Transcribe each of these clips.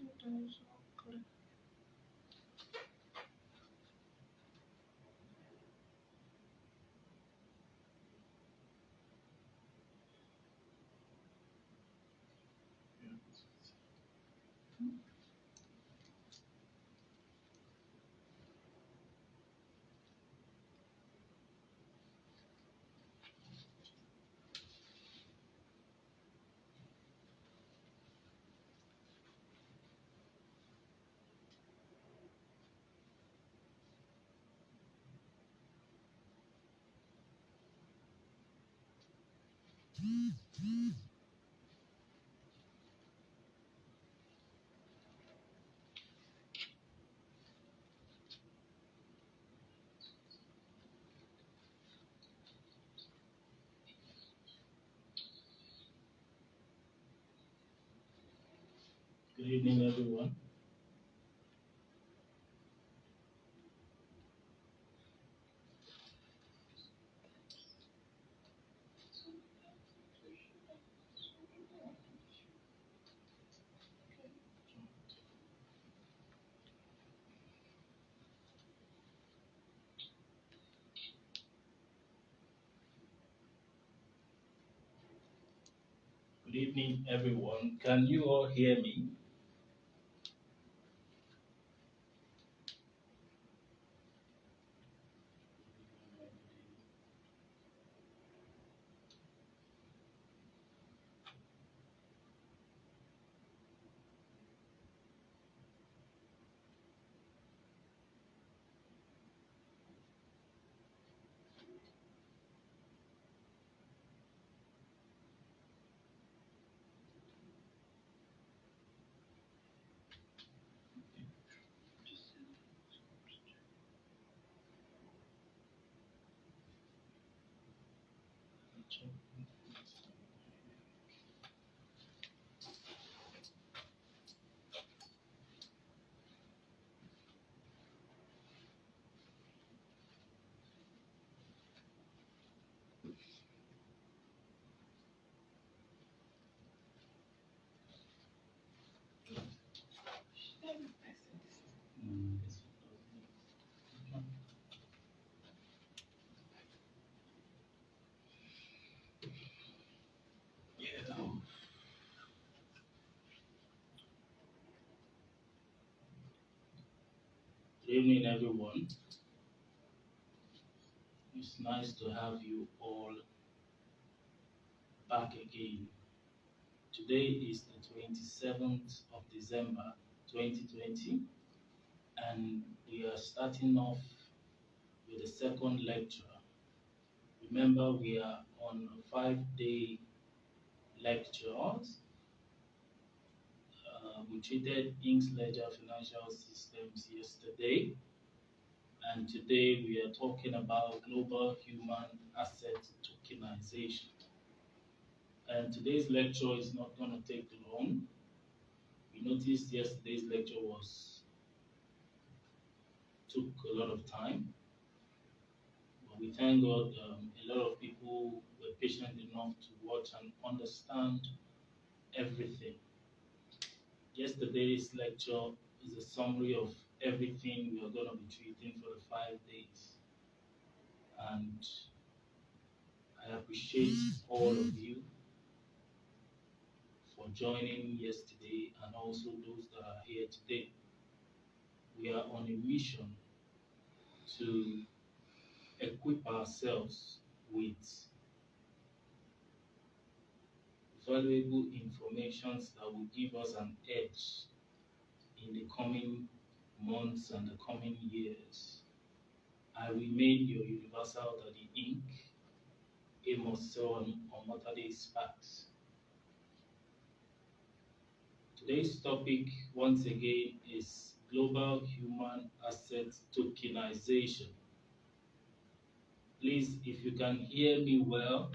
Good evening, everyone. Good evening, everyone. Can you all hear me? Yeah. Good evening, everyone. It's nice to have you all back again. Today is the 27th of December 2020, and we are starting off with the second lecture. Remember, we are on 5-day lectures. We treated Inksledger financial systems yesterday, and today we are talking about global human asset tokenization. And today's lecture is not going to take long. We noticed yesterday's lecture took a lot of time, but we thank God a lot of people were patient enough to watch and understand everything. Yesterday's lecture is a summary of everything we are going to be treating for the 5 days. And I appreciate all of you for joining yesterday and also those that are here today. We are on a mission to equip ourselves with valuable information that will give us an edge in the coming months and the coming years. I remain your Universal Daddy Inc. Amos Sewan Omotade Sparks. Today's topic, once again, is global human asset tokenization. Please, if you can hear me well,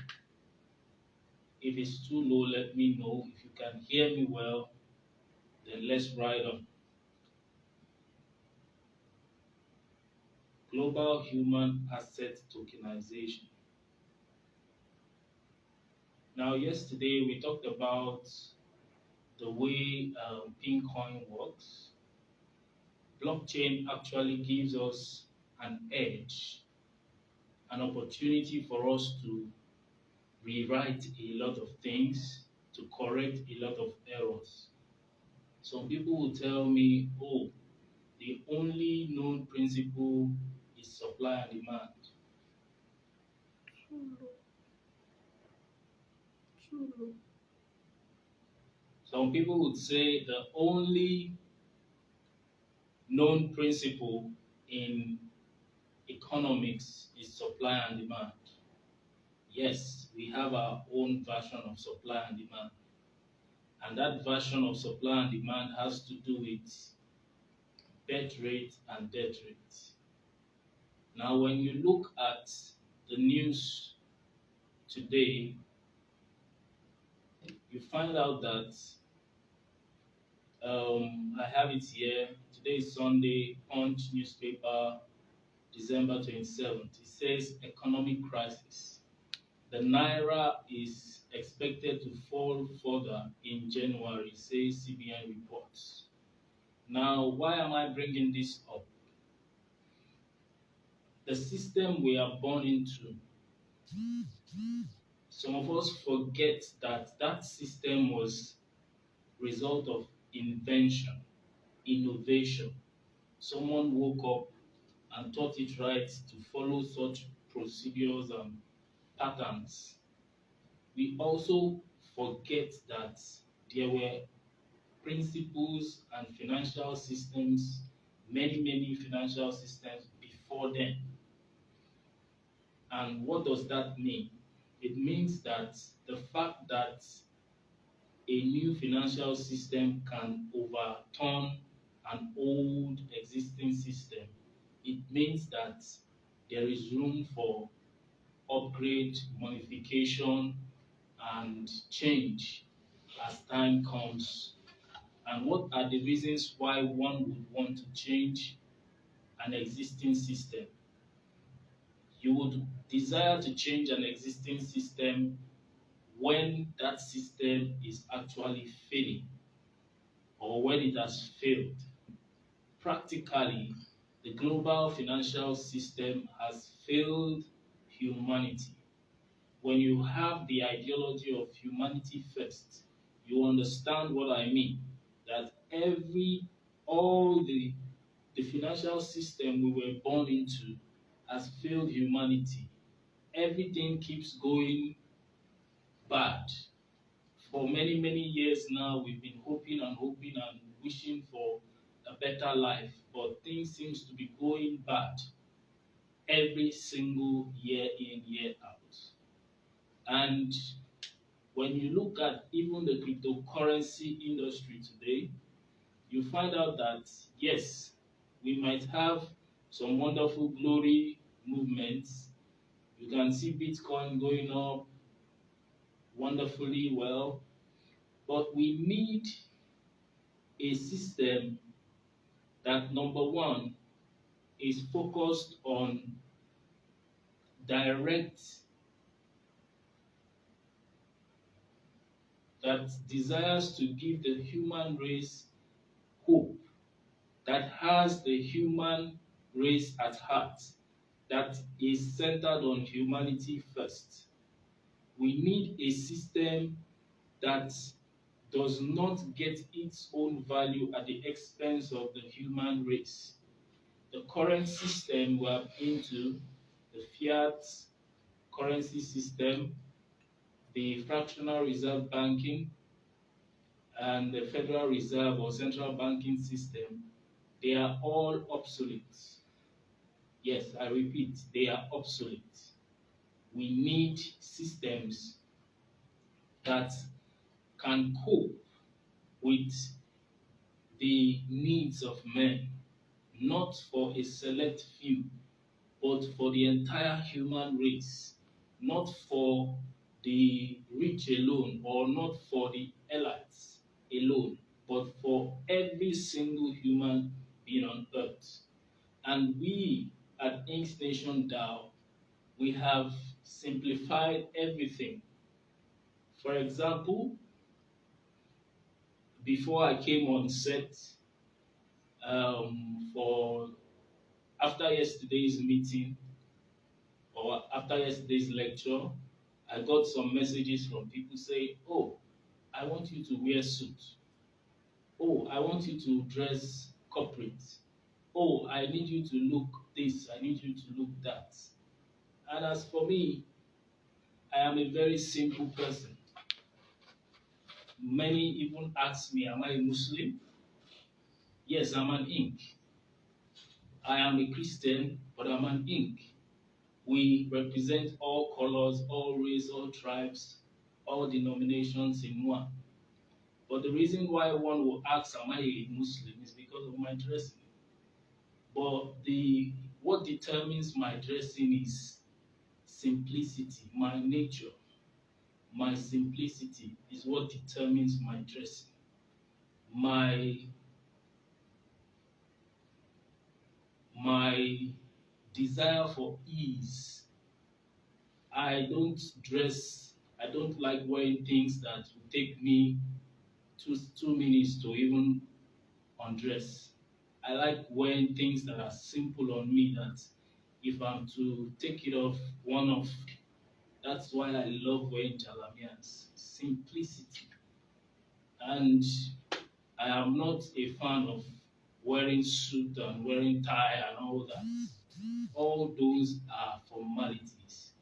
if it's too low, let me know. If you can hear me well, then let's ride on. Global human asset tokenization. Now, yesterday we talked about the way Pincoin works, blockchain actually gives us an edge, an opportunity for us to rewrite a lot of things, to correct a lot of errors. Some people will tell me, oh, the only known principle is supply and demand. Some people would say the only known principle in economics is supply and demand. Yes, we have our own version of supply and demand. And that version of supply and demand has to do with birth rate and death rate. Now, when you look at the news today, you find out that I have it here. Today is Sunday, Punch newspaper, December 27th. It says economic crisis. The Naira is expected to fall further in January, says CBN reports. Now, why am I bringing this up? The system we are born into, some of us forget that that system was result of invention, innovation. Someone woke up and thought it right to follow such procedures and patterns. We also forget that there were principles and financial systems, many financial systems before then. And what does that mean? It means that the fact that a new financial system can overturn an old existing system, it means that there is room for upgrade, modification, and change as time comes. And what are the reasons why one would want to change an existing system? You would desire to change an existing system when that system is actually failing or when it has failed. Practically, the global financial system has failed humanity. When you have the ideology of humanity first, you understand what I mean. That all the financial system we were born into has failed humanity. Everything keeps going bad. For many years now, we've been hoping and wishing for a better life, but things seems to be going bad every single year in, year out. And when you look at even the cryptocurrency industry today, you find out that yes, we might have some wonderful glory movements. You can see Bitcoin going up wonderfully well, but we need a system that, number one, is focused on direct, that desires to give the human race hope, that has the human race at heart, that is centered on humanity first. We need a system that does not get its own value at the expense of the human race. The current system we are into, the fiat currency system, the fractional reserve banking, and the Federal Reserve or central banking system, they are all obsolete. Yes, I repeat, they are obsolete. We need systems that can cope with the needs of men, not for a select few, but for the entire human race, not for the rich alone or not for the elites alone, but for every single human being on earth. And we at Inksnation DAO, we have simplified everything. For example, before I came on set for after yesterday's meeting or after yesterday's lecture, I got some messages from people saying, "Oh, I want you to wear suit. Oh, I want you to dress corporate. Oh, I need you to look this. I need you to look that." And as for me, I am a very simple person. Many even ask me, "Am I a Muslim?" Yes, I'm an ink. I am a Christian, but I'm an ink. We represent all colors, all race, all tribes, all denominations in one. But the reason why one will ask, "Am I a Muslim?" is because of my dressing. But what determines my dressing is simplicity, my nature. My simplicity is what determines my dressing. My my desire for ease. I don't dress. I don't like wearing things that will take me 2 minutes to even undress. I like wearing things that are simple on me. That if I'm to take it off, one off. That's why I love wearing jalamias. Simplicity. And I am not a fan of wearing suit and wearing tie and all that. All those are formalities.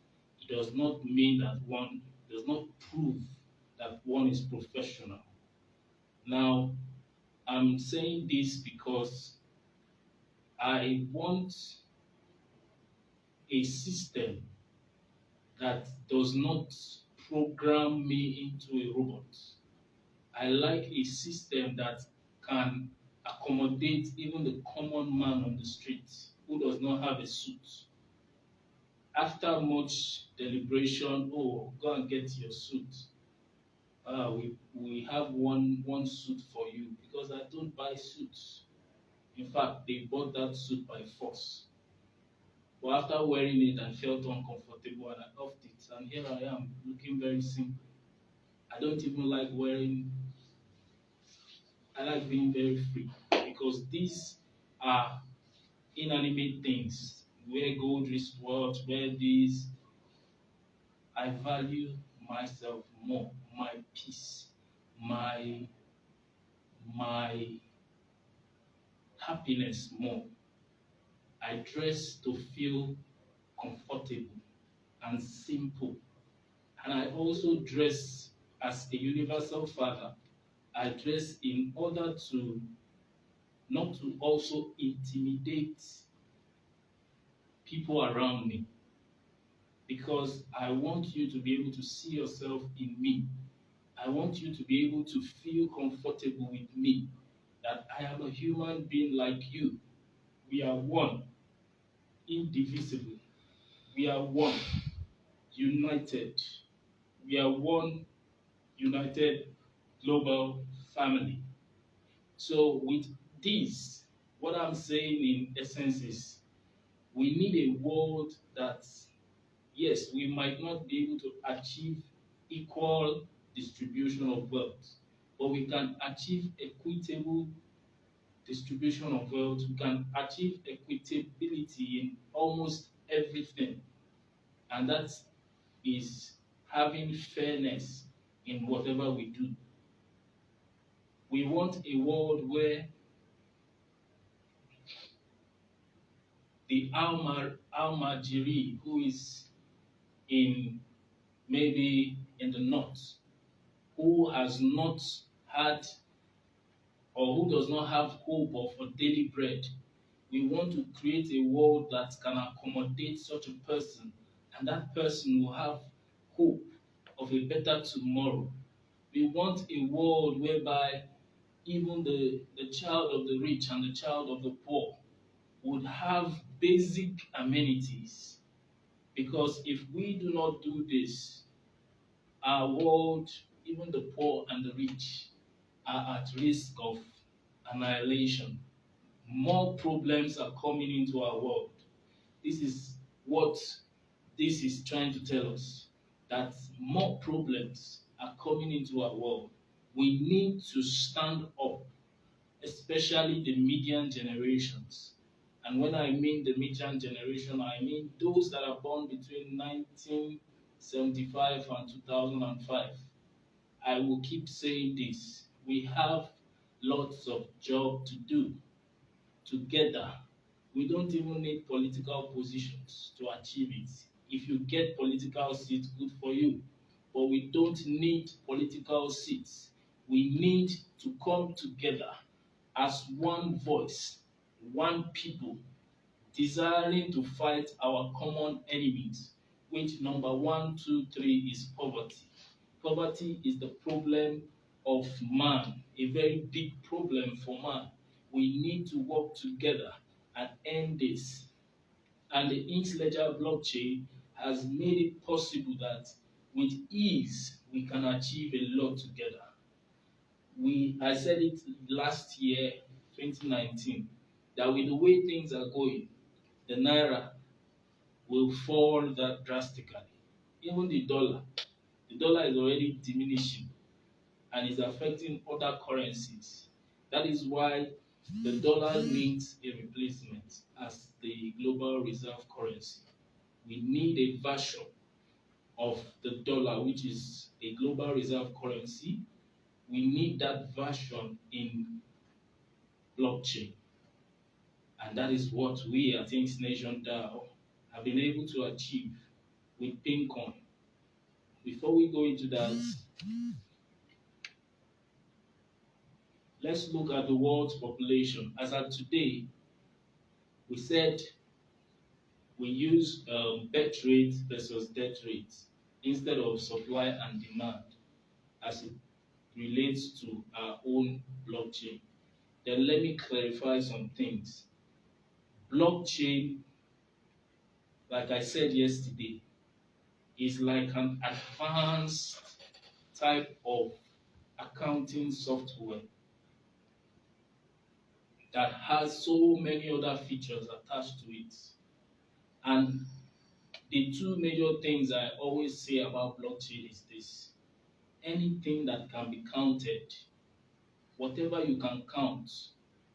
It does not mean that one does not prove that one is professional. Now, I'm saying this because I want a system that does not program me into a robot. I like a system that can accommodate even the common man on the street who does not have a suit. After much deliberation, "Oh, go and get your suit. We have one suit for you," because I don't buy suits. In fact, they bought that suit by force. But after wearing it, I felt uncomfortable and I offed it. And here I am, looking very simple. I don't even like wearing, I like being very free because these are inanimate things. Wear gold wristwatch, wear these. I value myself more, my peace, my my happiness more. I dress to feel comfortable and simple. And I also dress as a universal father. I dress in order to not to also intimidate people around me because I want you to be able to see yourself in me. I want you to be able to feel comfortable with me, that I am a human being like you. We are one, indivisible. We are one, united. We are one, united global family. So, with this, what I'm saying in essence is we need a world that, yes, we might not be able to achieve equal distribution of wealth, but we can achieve equitable distribution of wealth. We can achieve equitability in almost everything, and that is having fairness in whatever we do. We want a world where the Almajiri who is in maybe in the north, who has not had or who does not have hope of a daily bread. We want to create a world that can accommodate such a person, and that person will have hope of a better tomorrow. We want a world whereby even the child of the rich and the child of the poor would have basic amenities. Because if we do not do this, our world, even the poor and the rich, are at risk of annihilation. More problems are coming into our world. This is what this is trying to tell us, that more problems are coming into our world. We need to stand up, especially the median generations. And when I mean the median generation, I mean those that are born between 1975 and 2005. I will keep saying this. We have lots of job to do together. We don't even need political positions to achieve it. If you get political seats, good for you. But we don't need political seats. We need to come together as one voice, one people, desiring to fight our common enemies, which number one, two, three is poverty. Poverty is the problem of man, a very big problem for man. We need to work together and end this. And the Inks Ledger blockchain has made it possible that with ease we can achieve a lot together. I said it last year, 2019, that with the way things are going, the naira will fall that drastically. Even the dollar is already diminishing and is affecting other currencies. That is why the dollar needs a replacement as the global reserve currency. We need a version of the dollar, which is a global reserve currency. We need that version in blockchain. And that is what we at Inksnation DAO have been able to achieve with Pincoin. Before we go into that, let's look at the world's population. As of today, we said we use birth rate versus death rate instead of supply and demand as it relates to our own blockchain. Then let me clarify some things. Blockchain, like I said yesterday, is like an advanced type of accounting software that has so many other features attached to it. And the two major things I always say about blockchain is this. Anything that can be counted, whatever you can count,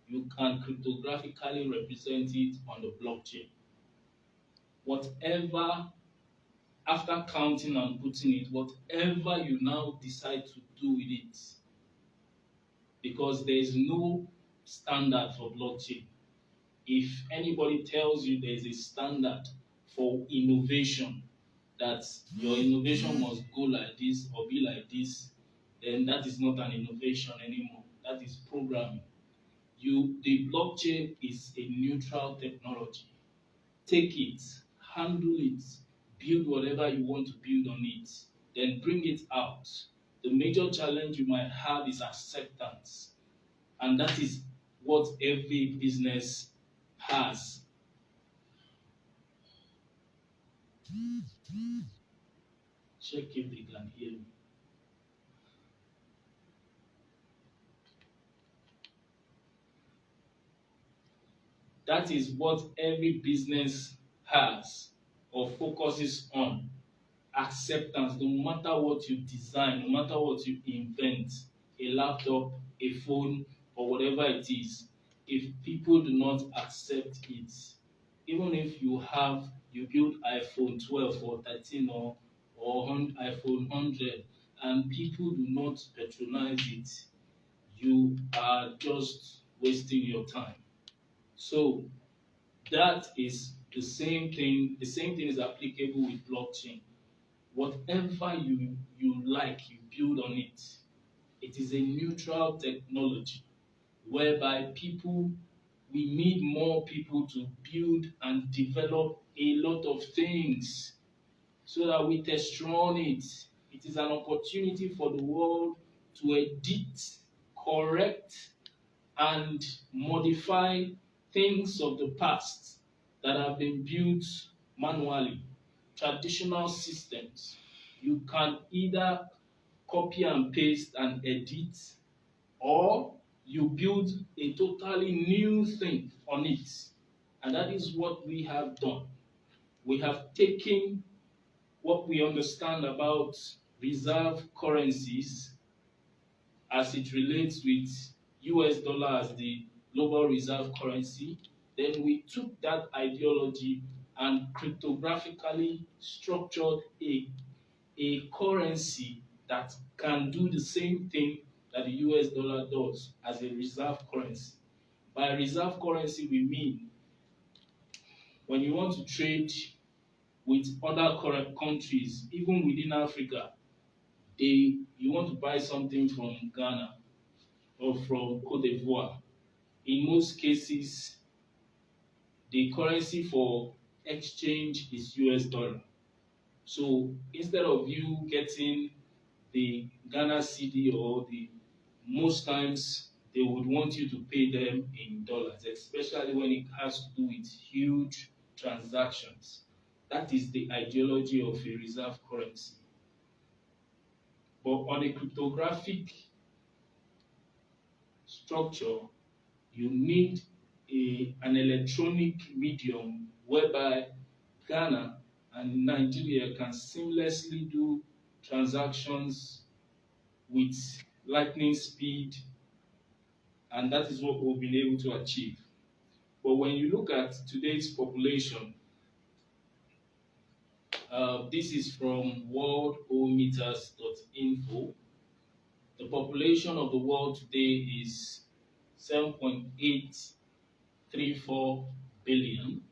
you can cryptographically represent it on the blockchain. Whatever, after counting and putting it, whatever you now decide to do with it, because there is no standard for blockchain. If anybody tells you there is a standard for innovation, that your innovation must go like this or be like this, then that is not an innovation anymore. That is programming. The blockchain is a neutral technology. Take it, handle it, build whatever you want to build on it, then bring it out. The major challenge you might have is acceptance. And that is what every business has. Check if they can hear me. That is what every business has or focuses on. Acceptance, no matter what you design, no matter what you invent, a laptop, a phone, or whatever it is, if people do not accept it, even if you build iPhone 12 or 13 or iPhone 100, and people do not patronize it, you are just wasting your time. So that is the same thing. The same thing is applicable with blockchain. Whatever you like, you build on it. It is a neutral technology whereby we need more people to build and develop a lot of things so that we test run it. It is an opportunity for the world to edit, correct, and modify things of the past that have been built manually. Traditional systems, you can either copy and paste and edit, or you build a totally new thing on it. And that is what we have done. We have taken what we understand about reserve currencies as it relates with US dollar as the global reserve currency. Then we took that ideology and cryptographically structured a currency that can do the same thing that the US dollar does as a reserve currency. By reserve currency, we mean when you want to trade with other countries, even within Africa, you want to buy something from Ghana or from Cote d'Ivoire. In most cases, the currency for exchange is US dollar. So instead of you getting the Ghana CD or most times they would want you to pay them in dollars, especially when it has to do with huge transactions. That is the ideology of a reserve currency. But on a cryptographic structure, you need an electronic medium whereby Ghana and Nigeria can seamlessly do transactions with lightning speed, and that is what we've been able to achieve. But when you look at today's population, this is from worldometers.info. The population of the world today is 7.834 billion.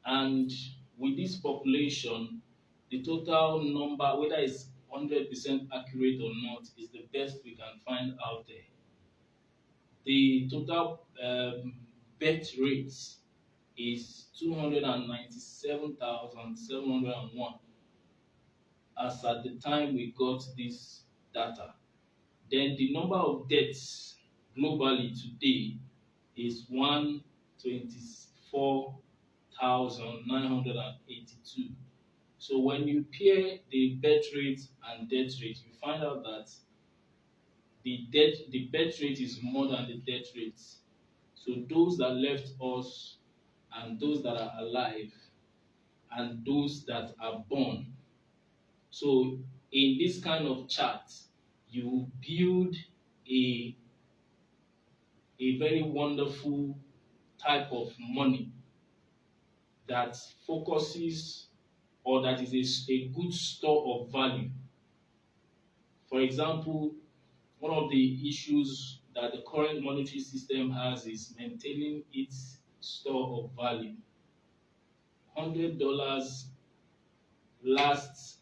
And with this population, the total number, whether it's 100% accurate or not, is the best we can find out there. The total birth rate is 297,701 as at the time we got this data. Then the number of deaths globally today is 124,982. So when you pair the birth rate and death rate, you find out that the birth rate is more than the death rate. So those that left us and those that are alive and those that are born. So in this kind of chart, you build a very wonderful type of money that focuses or that is a good store of value. For example, one of the issues that the current monetary system has is maintaining its store of value. $100 lasts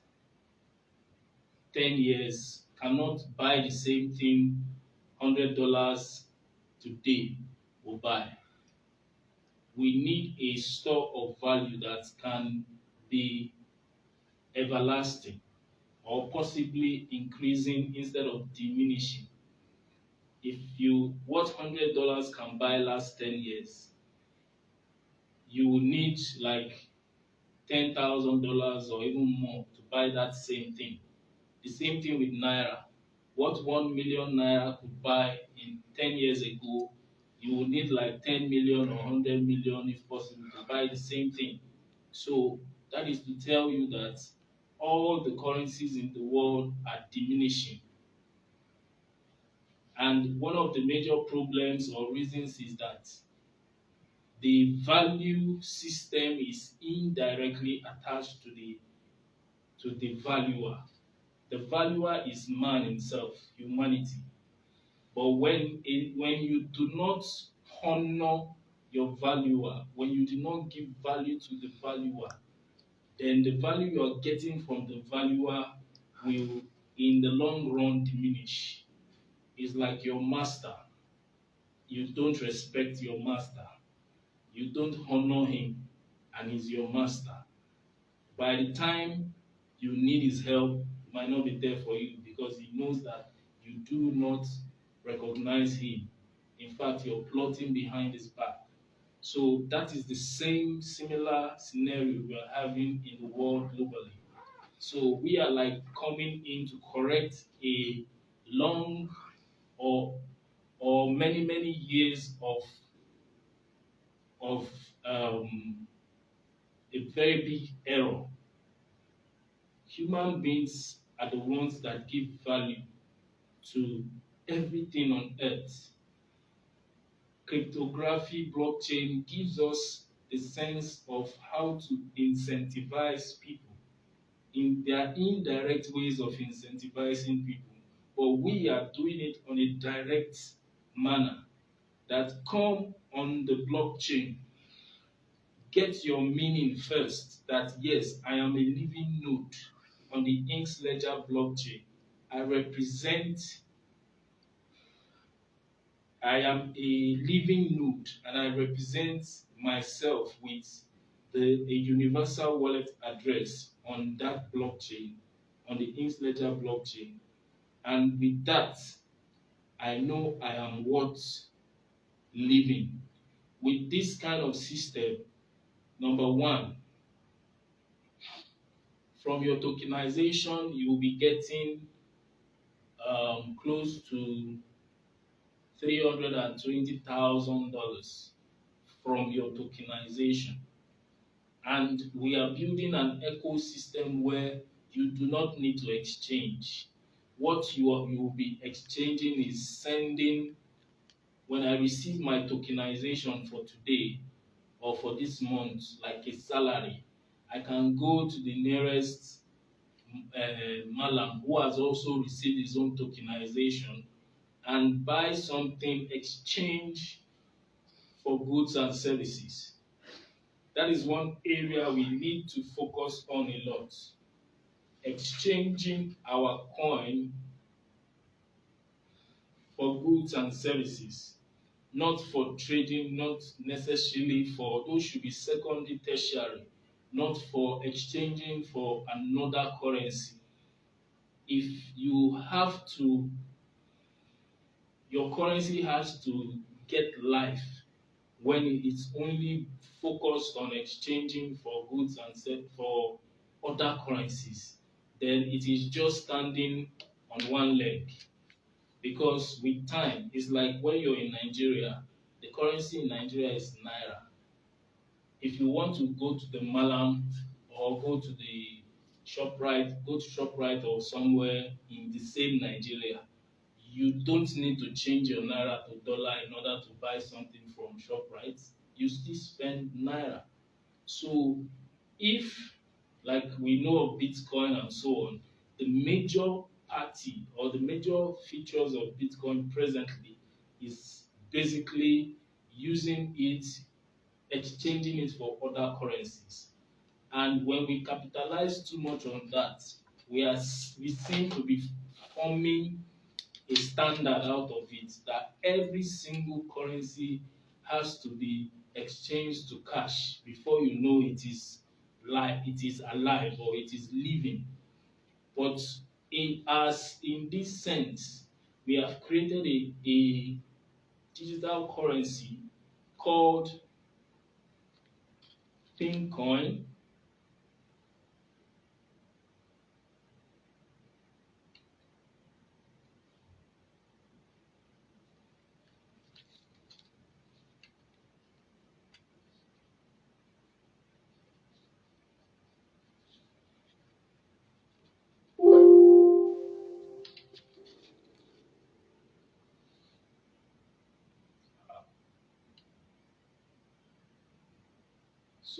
10 years cannot buy the same thing $100 today will buy. We need a store of value that can be everlasting or possibly increasing instead of diminishing. If what $100 can buy last 10 years, you will need like $10,000 or even more to buy that same thing. The same thing with Naira. What 1 million Naira could buy in 10 years ago, you will need like 10 million or 100 million if possible to buy the same thing. So that is to tell you that all the currencies in the world are diminishing. And one of the major problems or reasons is that the value system is indirectly attached to the valuer. The valuer is man himself, humanity. But when you do not honor your valuer, when you do not give value to the valuer, then the value you are getting from the valuer will, in the long run, diminish. It's like your master. You don't respect your master. You don't honor him, and he's your master. By the time you need his help, he might not be there for you because he knows that you do not recognize him. In fact, you're plotting behind his back. So that is the similar scenario we are having in the world globally. So we are like coming in to correct a long or many years of a very big error. Human beings are the ones that give value to everything on earth. Cryptography blockchain gives us a sense of how to incentivize people. There are indirect ways of incentivizing people, but we are doing it on a direct manner that come on the blockchain. Get your meaning first that yes, I am a living node on the Inks Ledger blockchain. I am a living node and I represent myself with a universal wallet address on that blockchain, on the Inks Ledger blockchain. And with that, I know I am worth living. With this kind of system, number one, from your tokenization, you will be getting close to $320,000 from your tokenization. And we are building an ecosystem where you do not need to exchange. What you will be exchanging is sending. When I receive my tokenization for today or for this month, like a salary, I can go to the nearest Malam who has also received his own tokenization and buy something, exchange for goods and services. That is one area we need to focus on a lot. Exchanging our coin for goods and services, not for trading, not necessarily for those should be secondary, tertiary, not for exchanging for another currency. If you have to, your currency has to get life when it's only focused on exchanging for goods and for other currencies, then it is just standing on one leg. Because with time, it's like when you're in Nigeria, the currency in Nigeria is naira. If you want to go to the Malam or go to ShopRite or somewhere in the same Nigeria, you don't need to change your naira to dollar in order to buy something from ShopRite. You still spend naira. So if, like we know of Bitcoin and so on, the major party or the major features of Bitcoin presently is basically using it, exchanging it for other currencies. And when we capitalize too much on that, we seem to be forming a standard out of it that every single currency has to be exchanged to cash before you know it is alive or it is living. But in this sense, we have created a digital currency called Pincoin.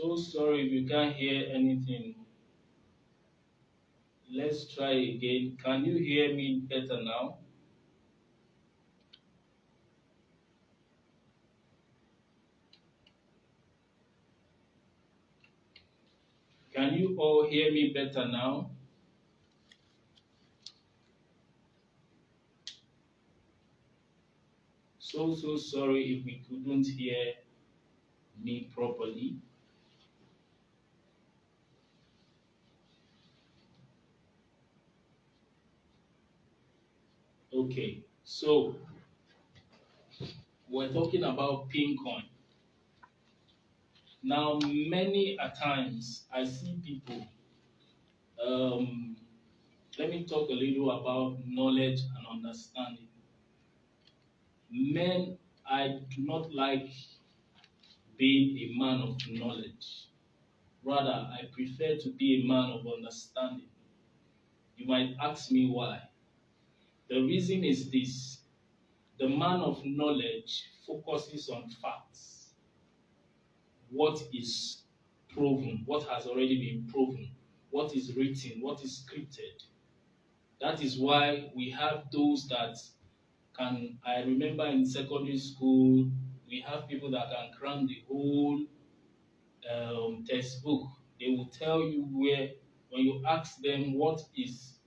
So sorry if you can't hear anything. Let's try again. Can you hear me better now? Can you all hear me better now? So sorry if we couldn't hear me properly. Okay, so we're talking about Pincoin. Now, many a times I see people. Um, Let me talk a little about knowledge and understanding. Men, I do not like being a man of knowledge. Rather, I prefer to be a man of understanding. You might ask me why. The reason is this: the man of knowledge focuses on facts, what is proven, what has already been proven, what is written, what is scripted. That is why we have those that can. I remember in secondary school, we have people that can cram the whole textbook. They will tell you where, when you ask them what is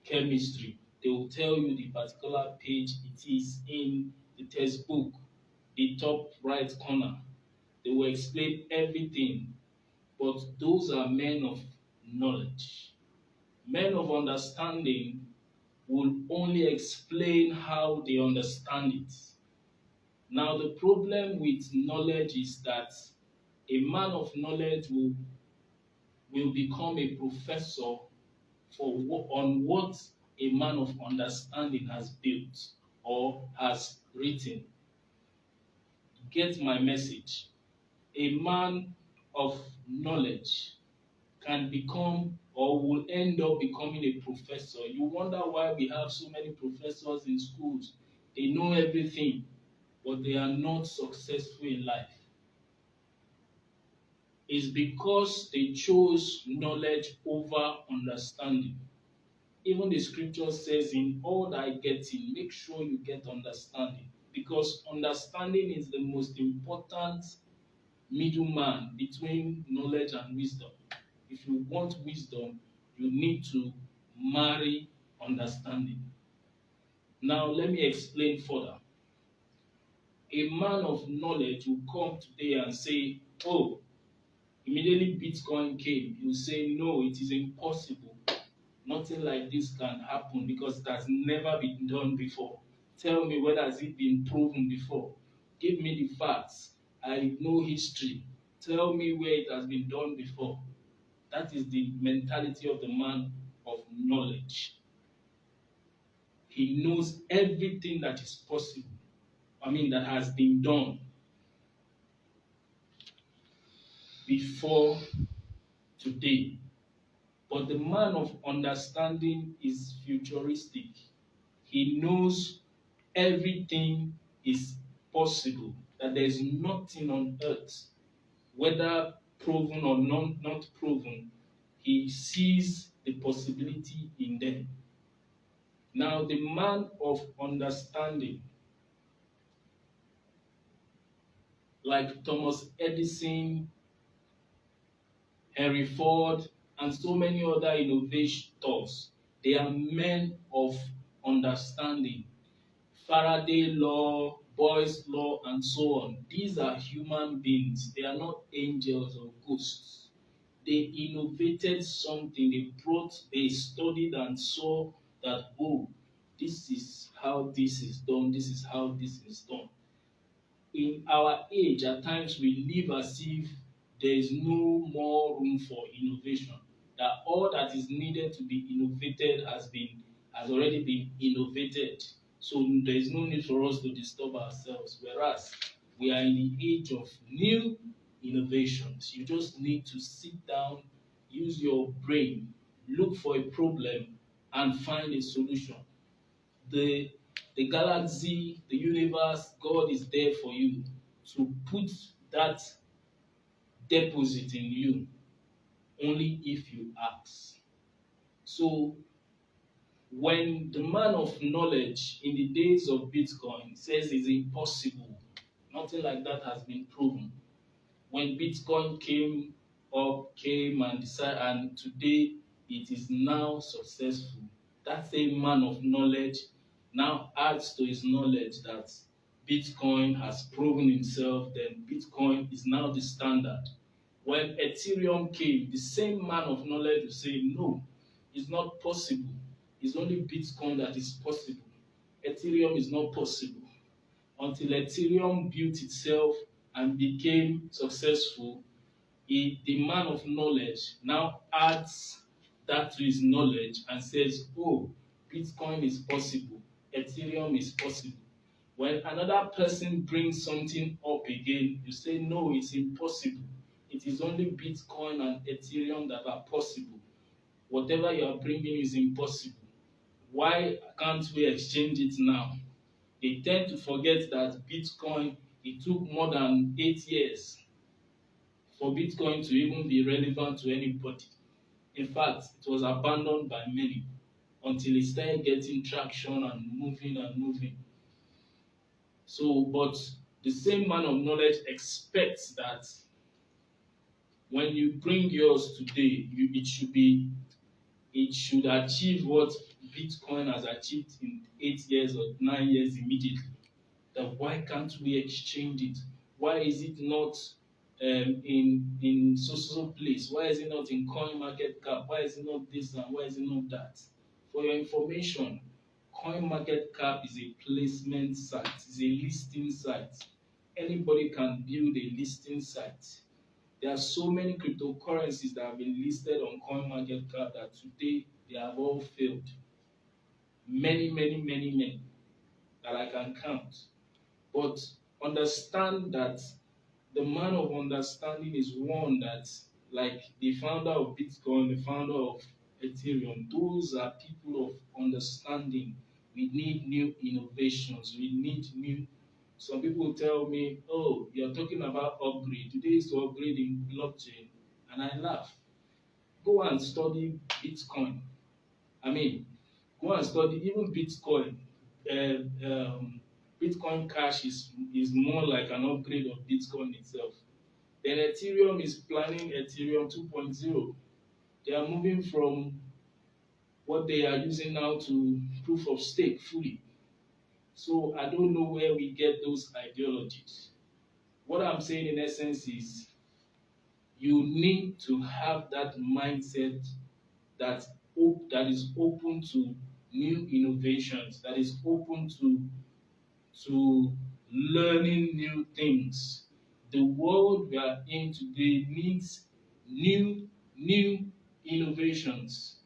chemistry, they will tell you the particular page it is in the textbook, the top right corner. They will explain everything. But those are men of knowledge. Men of understanding will only explain how they understand it. Now, the problem with knowledge is that a man of knowledge will become a professor on what a man of understanding has built or has written. Get my message. A man of knowledge can become or will end up becoming a professor. You wonder why we have so many professors in schools. They know everything, but they are not successful in life. It's because they chose knowledge over understanding. Even the scripture says, in all thy getting, make sure you get understanding. Because understanding is the most important middleman between knowledge and wisdom. If you want wisdom, you need to marry understanding. Now, let me explain further. A man of knowledge will come today and say, oh, immediately Bitcoin came. He will say, no, it is impossible. Nothing like this can happen because it has never been done before. Tell me, whether has it been proven before? Give me the facts. I know history. Tell me where it has been done before. That is the mentality of the man of knowledge. He knows everything that is possible. That has been done before today. But the man of understanding is futuristic. He knows everything is possible, that there is nothing on earth, whether proven or not proven, he sees the possibility in them. Now, the man of understanding, like Thomas Edison, Henry Ford, and so many other innovators, they are men of understanding. Faraday law, Boyle's law, and so on. These are human beings. They are not angels or ghosts. They innovated something. They studied and saw that, oh, this is how this is done. This is how this is done. In our age, at times we live as if there is no more room for innovation. That all that is needed to be innovated has already been innovated. So there is no need for us to disturb ourselves. Whereas we are in the age of new innovations. You just need to sit down, use your brain, look for a problem, and find a solution. The galaxy, the universe, God is there for you to put that deposit in you only if you ask. So, when the man of knowledge in the days of Bitcoin says it's impossible, nothing like that has been proven. When Bitcoin came and decided, and today it is now successful, that same man of knowledge now adds to his knowledge that Bitcoin has proven himself, then Bitcoin is now the standard. When Ethereum came, the same man of knowledge will say, no, it's not possible. It's only Bitcoin that is possible. Ethereum is not possible. Until Ethereum built itself and became successful, the man of knowledge now adds that to his knowledge and says, oh, Bitcoin is possible, Ethereum is possible. When another person brings something up again, you say, no, it's impossible. It is only Bitcoin and Ethereum that are possible. Whatever you are bringing is impossible. Why can't we exchange it now? They tend to forget that Bitcoin, it took more than 8 years for Bitcoin to even be relevant to anybody. In fact, it was abandoned by many until it started getting traction and moving and moving. So, but the same man of knowledge expects that when you bring yours today, it should achieve what Bitcoin has achieved in 8 years or 9 years immediately. That why can't we exchange it? Why is it not in so place? Why is it not in Coin Market Cap? Why is it not this and why is it not that? For your information, Coin Market Cap is a placement site, it's a listing site. Anybody can build a listing site. There are so many cryptocurrencies that have been listed on Coin Market Cap that today they have all failed. Many that I can count. But understand that the man of understanding is one that, like the founder of Bitcoin, the founder of Ethereum, those are people of understanding. We need new innovations. We need new. Some people tell me, oh, you're talking about upgrade. Today is to upgrade in blockchain. And I laugh. Go and study Bitcoin. I mean, go and study even Bitcoin. Bitcoin Cash is more like an upgrade of Bitcoin itself. Then Ethereum is planning Ethereum 2.0. They are moving from what they are using now to proof of stake fully. So I don't know where we get those ideologies. What I'm saying in essence is you need to have that mindset that that is open to new innovations, that is open to learning new things. The world we are in today needs new innovations.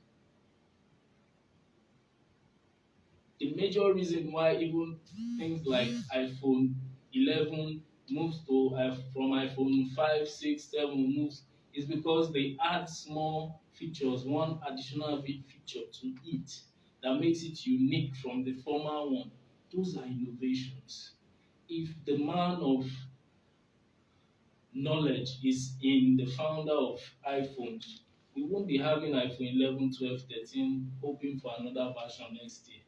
The major reason why even things like iPhone 11 moves to from iPhone 5, 6, 7 moves is because they add small features, one additional feature to it that makes it unique from the former one. Those are innovations. If the man of knowledge is in the founder of iPhones, we won't be having iPhone 11, 12, 13, hoping for another version next year.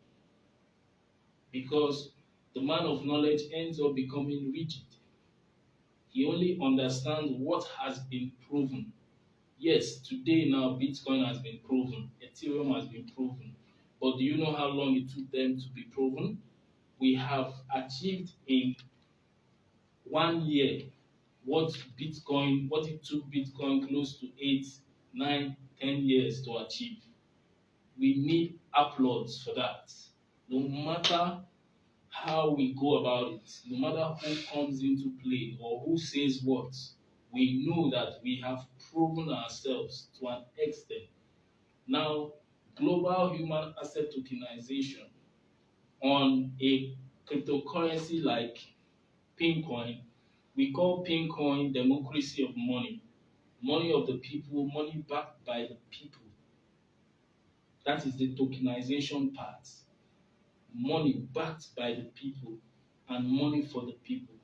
Because the man of knowledge ends up becoming rigid. He only understands what has been proven. Yes, today now Bitcoin has been proven, Ethereum has been proven. But do you know how long it took them to be proven? We have achieved in 1 year what it took Bitcoin close to 8, 9, 10 years to achieve. We need applause for that. No matter how we go about it, no matter who comes into play or who says what, we know that we have proven ourselves to an extent. Now, global human asset tokenization on a cryptocurrency like Pincoin, we call Pincoin democracy of money. Money of the people, money backed by the people. That is the tokenization part. Money backed by the people and money for the people.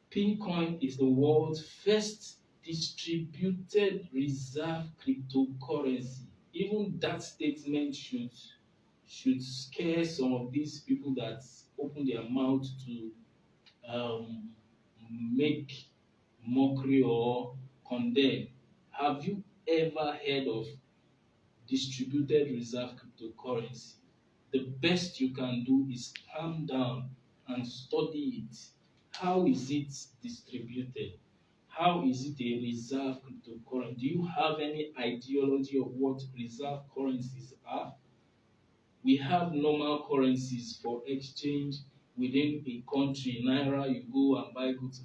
Pincoin is the world's first distributed reserve cryptocurrency. Even that statement should scare some of these people that open their mouth to make mockery or condemn. Have you ever heard of distributed reserve cryptocurrency? The best you can do is calm down and study it. How is it distributed? How is it a reserve cryptocurrency? Do you have any ideology of what reserve currencies are? We have normal currencies for exchange within a country. Naira, you go and buy goods.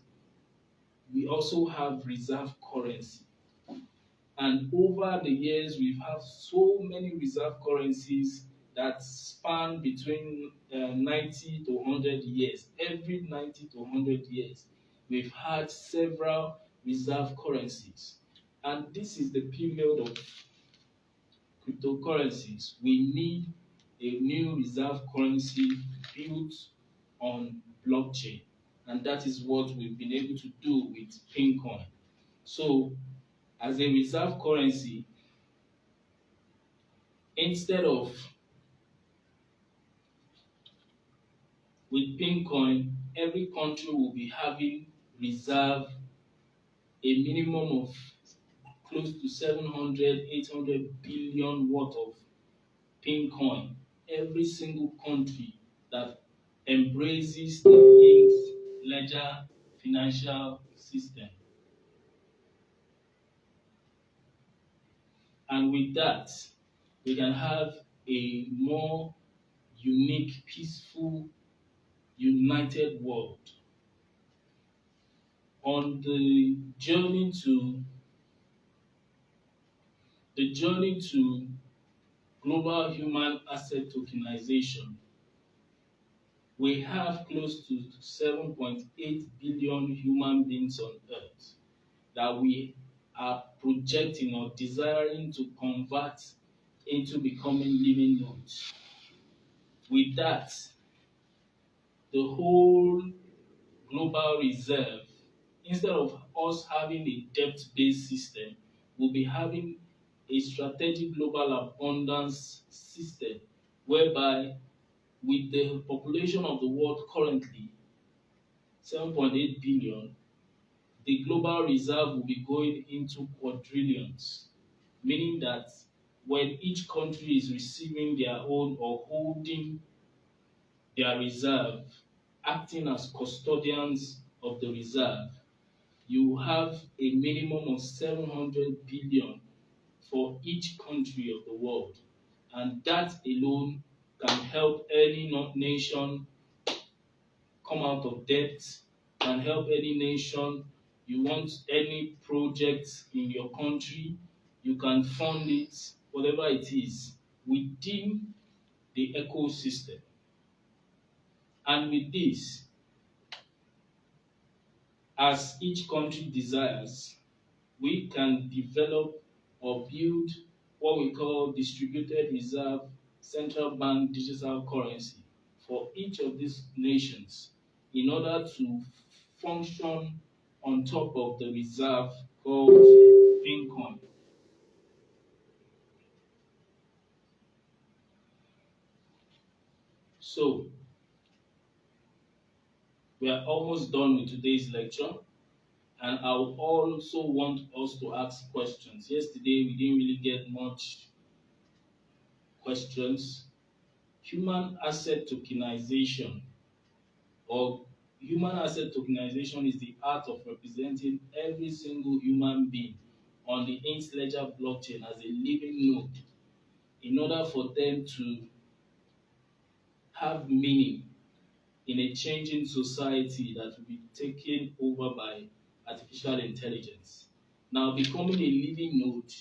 We also have reserve currency. And over the years, we've had so many reserve currencies that span between 90 to 100 years. Every 90 to 100 years, we've had several reserve currencies. And this is the period of cryptocurrencies. We need a new reserve currency built on blockchain. And that is what we've been able to do with Pincoin. So, as a reserve currency, instead of with Pincoin, every country will be having reserve a minimum of close to 700, 800 billion worth of Pincoin. Every single country that embraces the Inks ledger financial system. And with that, we can have a more unique, peaceful, united world. On the journey to global human asset tokenization, we have close to 7.8 billion human beings on Earth that we are projecting or desiring to convert into becoming living nodes. With that, the whole global reserve, instead of us having a debt-based system, we'll be having a strategic global abundance system whereby with the population of the world currently 7.8 billion, the global reserve will be going into quadrillions, meaning that when each country is receiving their own or holding their reserve, acting as custodians of the reserve, you have a minimum of 700 billion for each country of the world. And that alone can help any nation come out of debt, can help any nation. You want any project in your country, you can fund it, whatever it is, within the ecosystem. And with this, as each country desires, we can develop or build what we call distributed reserve central bank digital currency for each of these nations in order to function on top of the reserve called Pincoin. So, we are almost done with today's lecture, and I would also want us to ask questions. Yesterday, we didn't really get much questions. Human asset tokenization or human asset tokenization is the art of representing every single human being on the Inks ledger blockchain as a living node in order for them to have meaning in a changing society that will be taken over by artificial intelligence. Now, becoming a living node,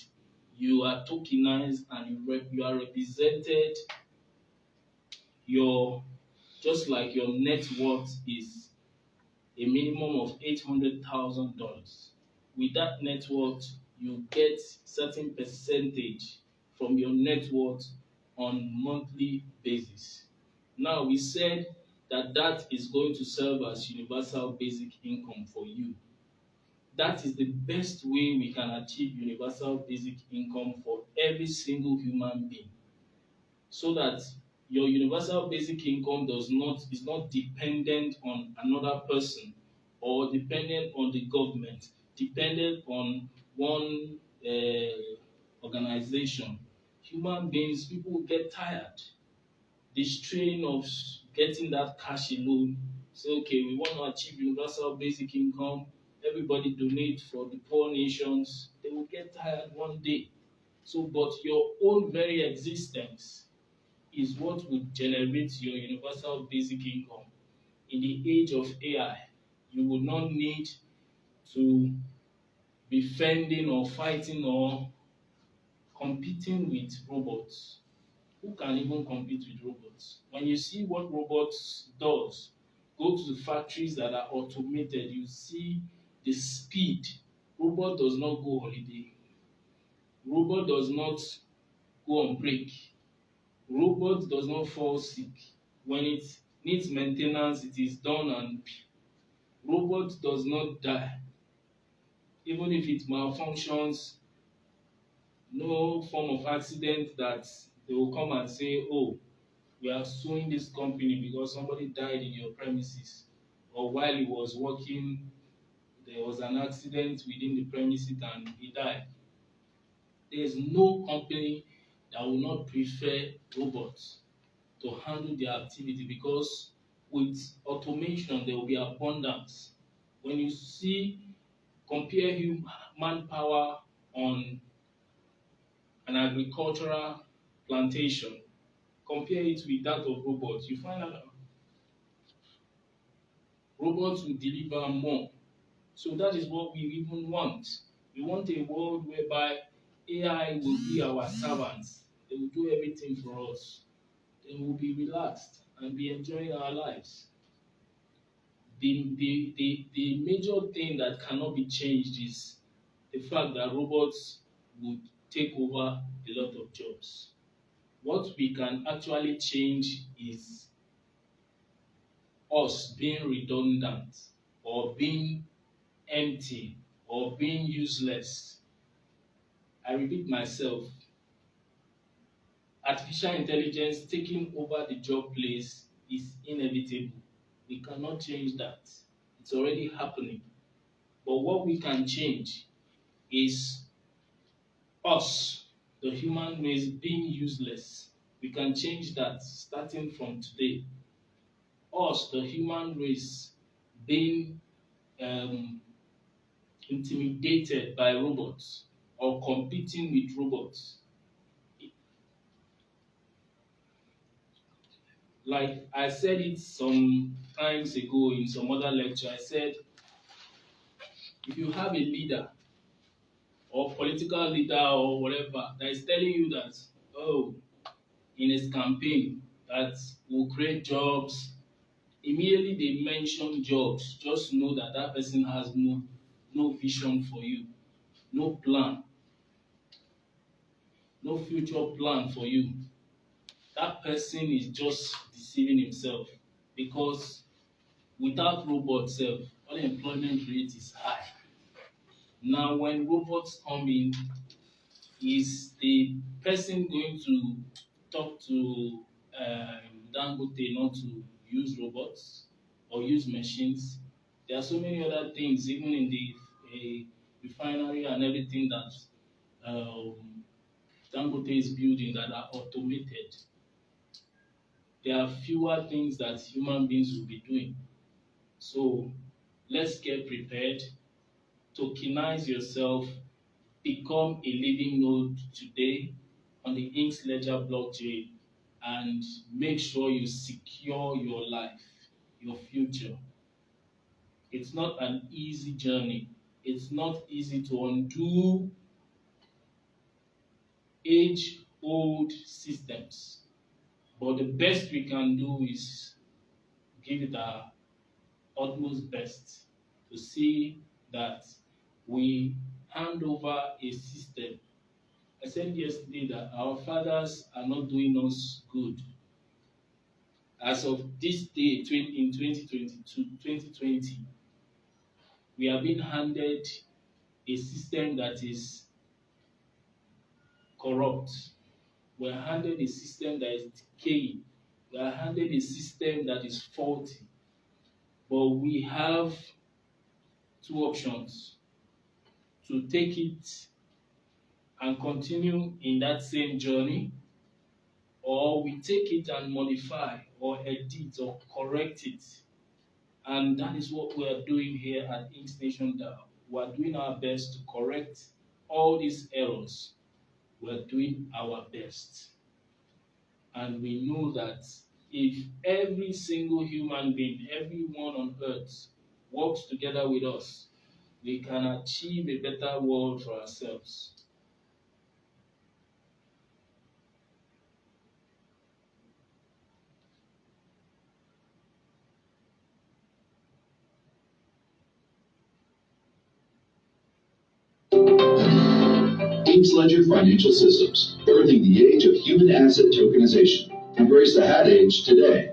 you are tokenized and you are represented. Just like your net worth is a minimum of $800,000. With that net worth, you get certain percentage from your net worth on monthly basis. Now, we said that is going to serve as universal basic income for you. That is the best way we can achieve universal basic income for every single human being, so that your universal basic income is not dependent on another person or dependent on the government, dependent on one organization. Human beings, people get tired. The strain of getting that cash alone, say, okay, we want to achieve universal basic income, everybody donate for the poor nations, they will get tired one day. So, but your own very existence is what will generate your universal basic income. In the age of AI, you will not need to be fending or fighting or competing with robots. Who can even compete with robots? When you see what robots does, go to the factories that are automated, you see the speed. Robot does not go holiday. Robot does not go on break. Robot does not fall sick. When it needs maintenance, it is done, and robot does not die. Even if it malfunctions, no form of accident that they will come and say, oh, we are suing this company because somebody died in your premises. Or while he was working, there was an accident within the premises and he died. There is no company that will not prefer robots to handle their activity, because with automation there will be abundance. When you see, compare human manpower on an agricultural plantation, compare it with that of robots, you find out that robots will deliver more. So that is what we even want. We want a world whereby AI will be our servants. They will do everything for us. Then we'll be relaxed and be enjoying our lives. The major thing that cannot be changed is the fact that robots would take over a lot of jobs. What we can actually change is us being redundant, or being empty, or being useless. I repeat myself, artificial intelligence taking over the job place is inevitable. We cannot change that. It's already happening. But what we can change is us, the human race, being useless. We can change that starting from today. Us, the human race, being intimidated by robots or competing with robots. Like I said it some times ago in some other lecture, I said, if you have a leader or political leader or whatever that is telling you that, oh, in his campaign that will create jobs, immediately they mention jobs, just know that that person has no vision for you, no plan, no future plan for you. That person is just deceiving himself, because without robots, unemployment rate is high. Now, when robots come in, is the person going to talk to Dangote not to use robots or use machines? There are so many other things, even in the refinery and everything that um, Dangote is building, that are automated. There are fewer things that human beings will be doing. So let's get prepared, tokenize yourself, become a living node today on the Inks Ledger blockchain, and make sure you secure your life, your future. It's not an easy journey. It's not easy to undo age-old systems. But the best we can do is give it our utmost best to see that we hand over a system. I said yesterday that our fathers are not doing us good. As of this day, in 2020, we are being handed a system that is corrupt. We are handed a system that is decaying. We are handed a system that is faulty. But we have two options: to take it and continue in that same journey, or we take it and modify or edit or correct it. And that is what we are doing here at Inksnation DAO. We are doing our best to correct all these errors. We are doing our best. And we know that if every single human being, everyone on earth, works together with us, we can achieve a better world for ourselves. Ledger Financial Systems, birthing the age of human asset tokenization. Embrace the hat age today.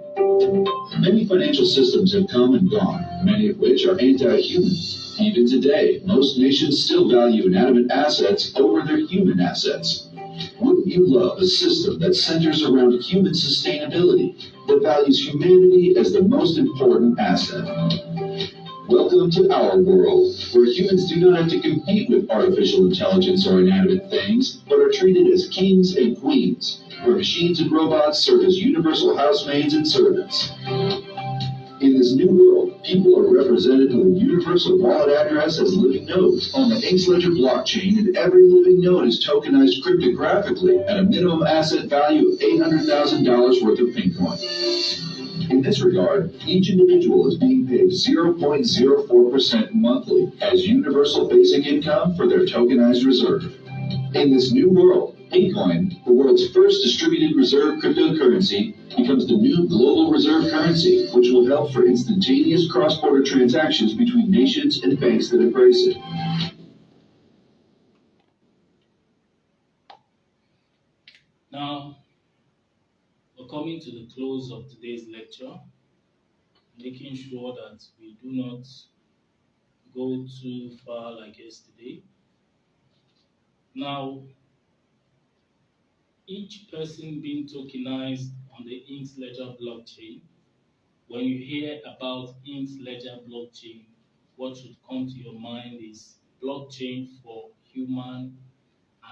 Many financial systems have come and gone, many of which are anti-human. Even today, most nations still value inanimate assets over their human assets. Wouldn't you love a system that centers around human sustainability, that values humanity as the most important asset? Welcome to our world, where humans do not have to compete with artificial intelligence or inanimate things, but are treated as kings and queens, where machines and robots serve as universal housemaids and servants. In this new world, people are represented with a universal wallet address as living nodes on the Inksledger blockchain, and every living node is tokenized cryptographically at a minimum asset value of $800,000 worth of Bitcoin. In this regard, each individual is being paid 0.04% monthly as universal basic income for their tokenized reserve. In this new world, Bitcoin, the world's first distributed reserve cryptocurrency, becomes the new global reserve currency, which will help for instantaneous cross-border transactions between nations and banks that embrace it. Now, we're coming to the close of today's lecture, making sure that we do not go too far like yesterday. Now, each person being tokenized on the Inksledger blockchain, when you hear about Inksledger blockchain, what should come to your mind is blockchain for human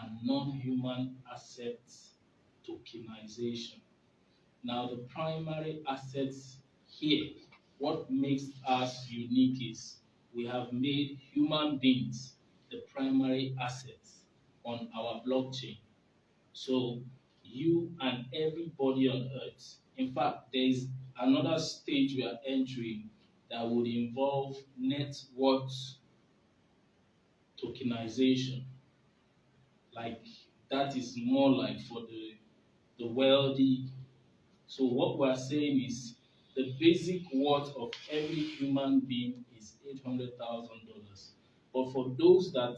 and non-human assets tokenization. Now, the primary assets here, what makes us unique is we have made human beings the primary assets on our blockchain. So you and everybody on earth. In fact, there is another stage we are entering that would involve net worth tokenization. Like that is more like for the wealthy. So what we are saying is the basic worth of every human being is $800,000. But for those that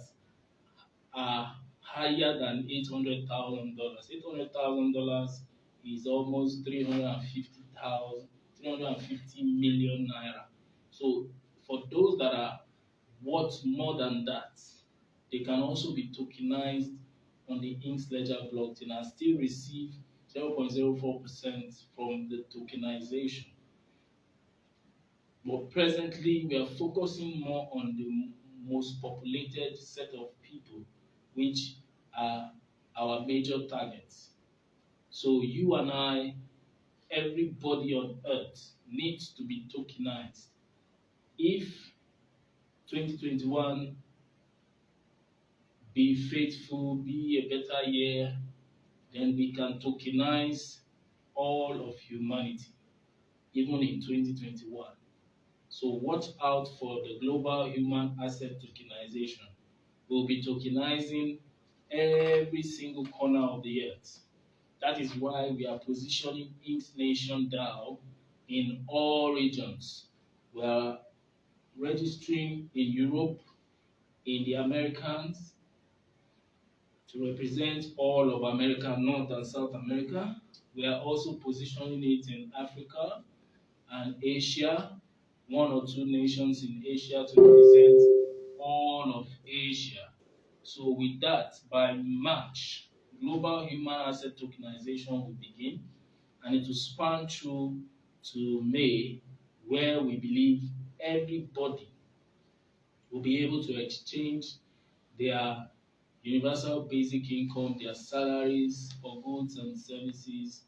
are higher than $800,000. $800,000 is almost 350 million naira. So for those that are worth more than that, they can also be tokenized on the Inksledger blockchain and still receive 0.04% from the tokenization. But presently, we are focusing more on the most populated set of people, which are our major targets. So you and I, everybody on earth needs to be tokenized. If 2021 be faithful, be a better year, then we can tokenize all of humanity, even in 2021. So watch out for the global human asset tokenization. We'll be tokenizing every single corner of the earth. That is why we are positioning Inksnation DAO in all regions. We are registering in Europe, in the Americans, to represent all of America, North and South America. We are also positioning it in Africa and Asia, one or two nations in Asia to represent all of Asia. So with that, by March, global human asset tokenization will begin, and it will span through to May, where we believe everybody will be able to exchange their universal basic income, their salaries for goods and services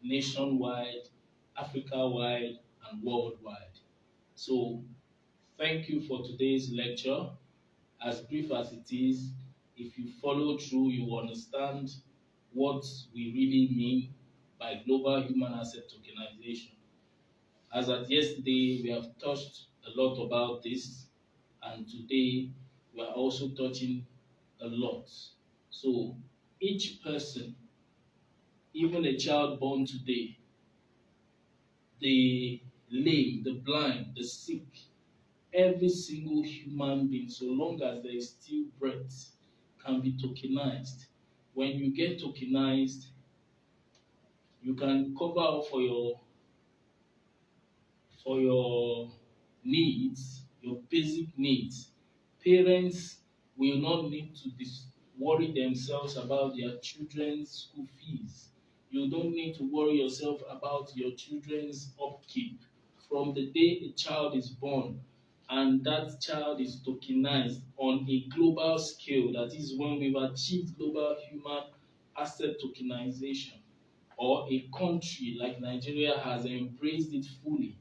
nationwide, Africa-wide, and worldwide. So thank you for today's lecture. As brief as it is, if you follow through, you will understand what we really mean by global human asset tokenization. As at yesterday, we have touched a lot about this, and today we are also touching a lot. So each person, even a child born today, the lame, the blind, the sick, every single human being, so long as there is still breath, can be tokenized. When you get tokenized, you can cover up for your needs, your basic needs. Parents will not need to worry themselves about their children's school fees. You don't need to worry yourself about your children's upkeep from the day a child is born and that child is tokenized on a global scale. That is when we've achieved global human asset tokenization, or a country like Nigeria has embraced it fully.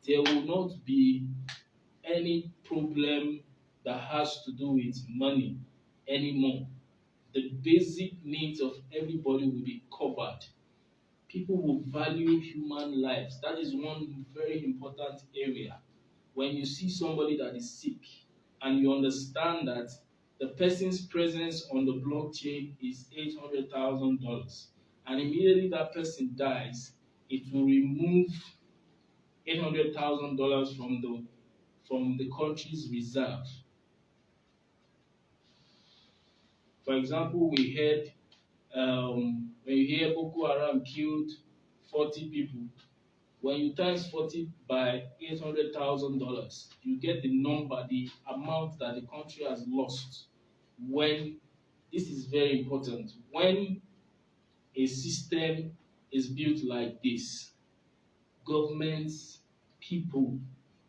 There will not be any problem that has to do with money anymore. The basic needs of everybody will be covered. People will value human lives. That is one very important area. When you see somebody that is sick and you understand that the person's presence on the blockchain is $800,000, and immediately that person dies, it will remove $800,000 from the country's reserve. For example, we heard when you hear Boko Haram killed 40 people, when you times 40 by $800,000, you get the number, the amount that the country has lost. When this is very important, when a system is built like this, governments, people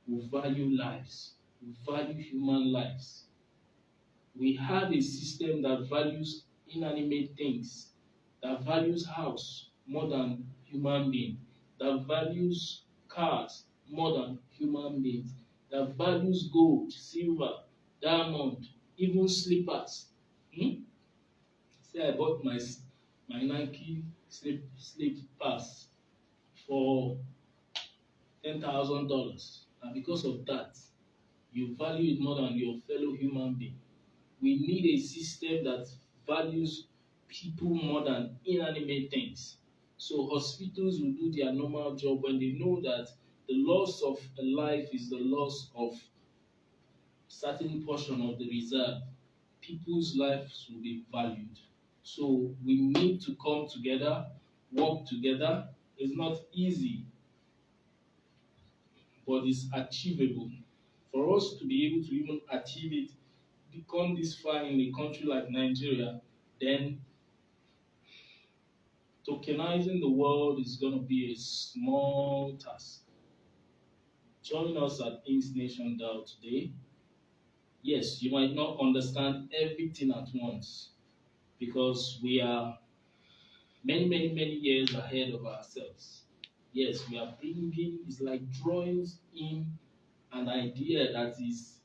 will value lives, will value human lives. We have a system that values inanimate things, that values house more than human being, that values cars more than human beings, that values gold, silver, diamond, even slippers. Say I bought my Nike slippers for $10,000, and because of that, you value it more than your fellow human being. We need a system that values people more than inanimate things. So hospitals will do their normal job when they know that the loss of a life is the loss of certain portion of the reserve. People's lives will be valued. So we need to come together, work together. It's not easy, but it's achievable. For us to be able to even achieve it, become this far in a country like Nigeria, then tokenizing the world is going to be a small task. Join us at Inksnation DAO today. Yes, you might not understand everything at once because we are many, many, many years ahead of ourselves. Yes, we are bringing, it's like drawing in an idea that is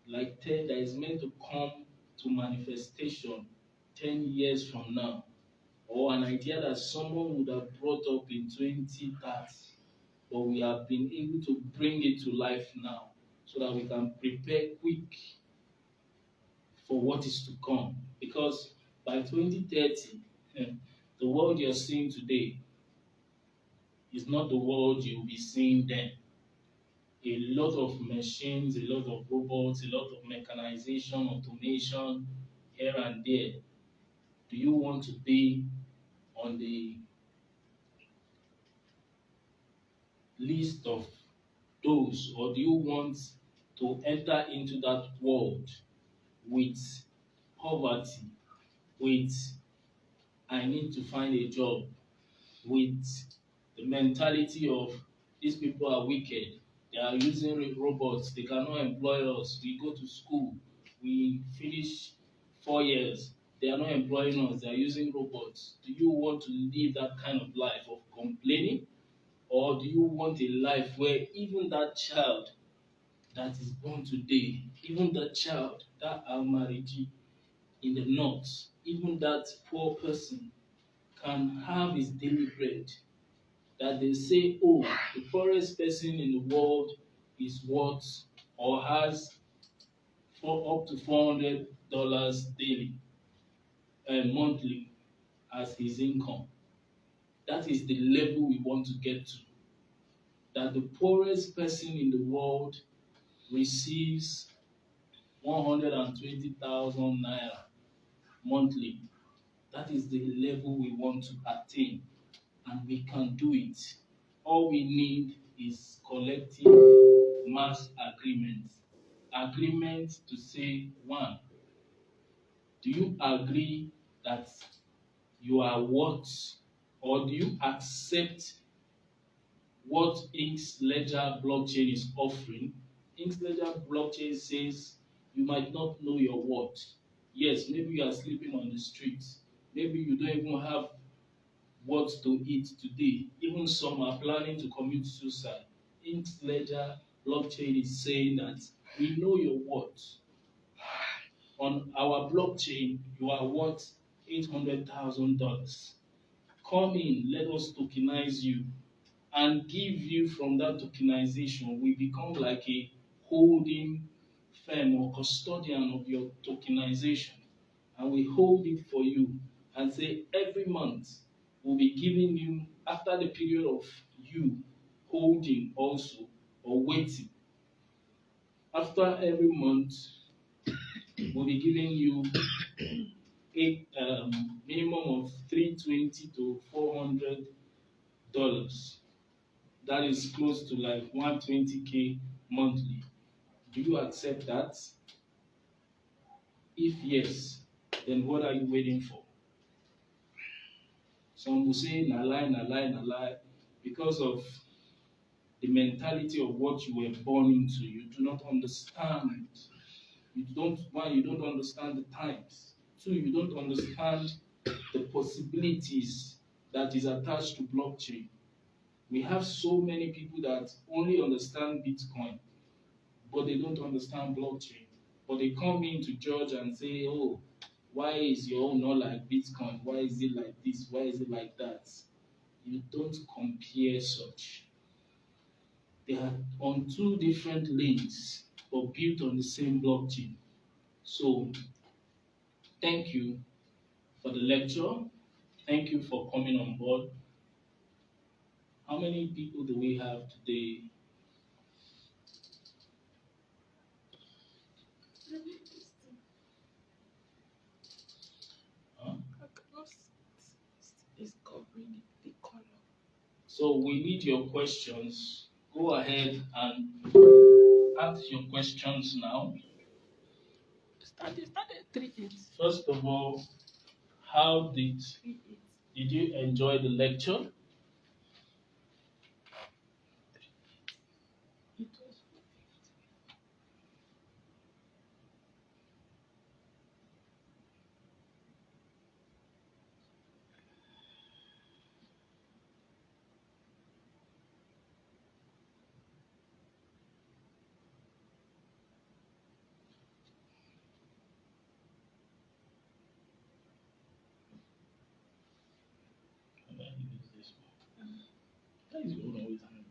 like 10, that is meant to come to manifestation 10 years from now, or an idea that someone would have brought up in 2030, but we have been able to bring it to life now so that we can prepare quick for what is to come. Because by 2030, the world you're seeing today is not the world you'll be seeing then. A lot of machines, a lot of robots, a lot of mechanization, automation here and there. Do you want to be on the list of those, or do you want to enter into that world with poverty, with I need to find a job, with the mentality of these people are wicked, they are using robots, they cannot employ us, we go to school, we finish 4 years, they are not employing us, they are using robots. Do you want to live that kind of life of complaining? Or do you want a life where even that child that is born today, even that child, that Almariji in the north, even that poor person can have his daily bread? That they say, oh, the poorest person in the world is worth or has for up to $400 daily and monthly as his income. That is the level we want to get to. That the poorest person in the world receives 120,000 naira monthly. That is the level we want to attain, and we can do it. All we need is collective mass agreement. Agreement to say, one, do you agree that you are what, or do you accept what Inks Ledger blockchain is offering? Inks Ledger blockchain says you might not know your worth. Yes, maybe you are sleeping on the streets. Maybe you don't even have what to eat today. Even some are planning to commit suicide. Inks Ledger blockchain is saying that we know your worth. On our blockchain, you are worth $800,000. Come in, let us tokenize you and give you from that tokenization. We become like a holding firm or custodian of your tokenization. And we hold it for you and say every month we'll be giving you, after the period of you holding also or waiting, after every month we'll be giving you a minimum of $320 to $400. That is close to like 120K monthly. Do you accept that? If yes, then what are you waiting for? Some will say, na lie, na lie, na lie. Because of the mentality of what you were born into, you do not understand. One, you don't understand the times. Two, you don't understand the possibilities that is attached to blockchain. We have so many people that only understand Bitcoin, but they don't understand blockchain. But they come in to judge and say, oh, why is your own not like Bitcoin? Why is it like this? Why is it like that? You don't compare such. They are on two different lanes, but built on the same blockchain. So, thank you for the lecture. Thank you for coming on board. How many people do we have today? Huh? It's covering the color. So we need your questions. Go ahead and ask your questions now. Started 3-8. First of all, how did you enjoy the lecture? It was That is your own always hand.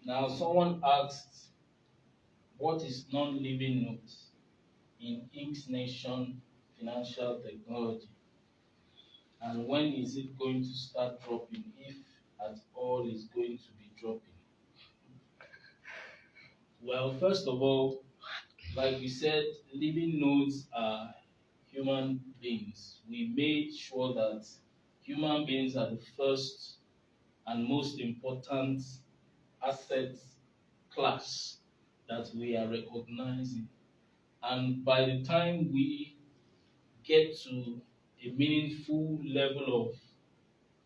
Now, someone asked, what is non-living notes in Inksnation Financial Technology? And when is it going to start dropping, if at all is going to be dropping? Well, first of all, like we said, living nodes are human beings. We made sure that human beings are the first and most important asset class that we are recognizing. And by the time we get to a meaningful level of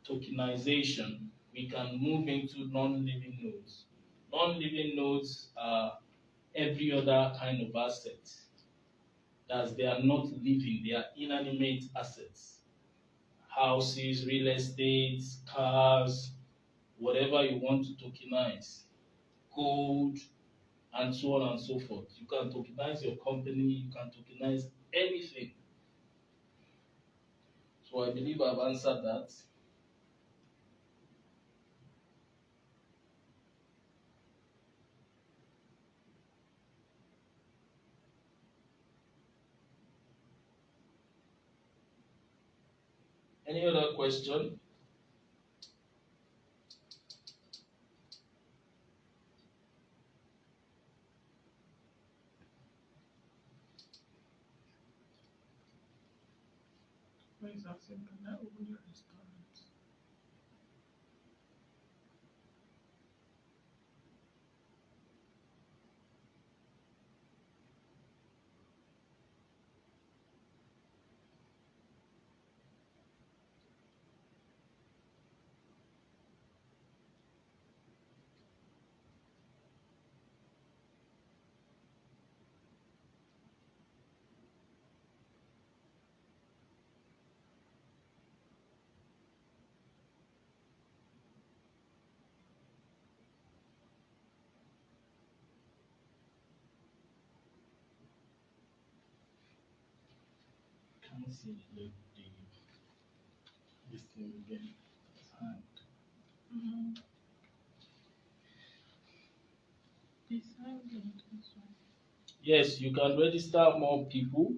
tokenization, we can move into non-living nodes. Non-living nodes are every other kind of asset. That they are not living, they are inanimate assets. Houses, real estate, cars, whatever you want to tokenize, gold, and so on and so forth. You can tokenize your company, you can tokenize anything. So I believe I've answered that. Any other question? Where is asking, can I open your restaurant? Can't see this thing again. It's hard. Mm-hmm. This island, this one. Yes, you can register more people.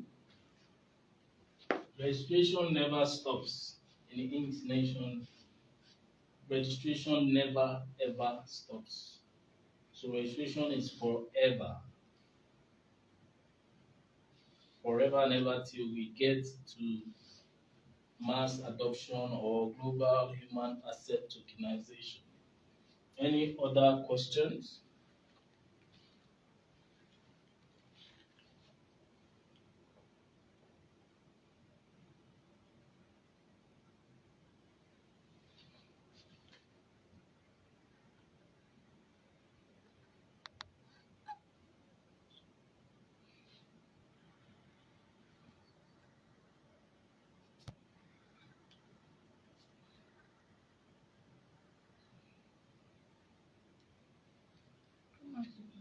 Registration never stops. In Inksnation, registration never ever stops. So registration is forever. Forever and ever till we get to mass adoption or global human asset tokenization. Any other questions?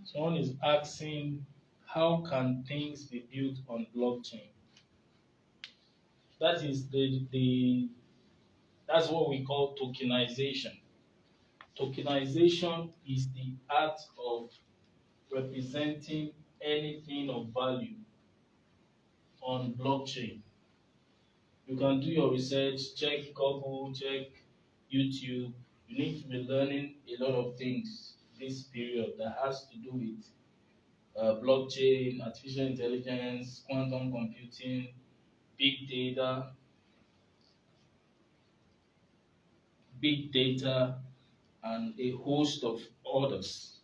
Someone is asking, how can things be built on blockchain? That is that's what we call tokenization. Tokenization is the art of representing anything of value on blockchain. You can do your research, check Google, check YouTube. You need to be learning a lot of things this period that has to do with blockchain, artificial intelligence, quantum computing, big data, and a host of others.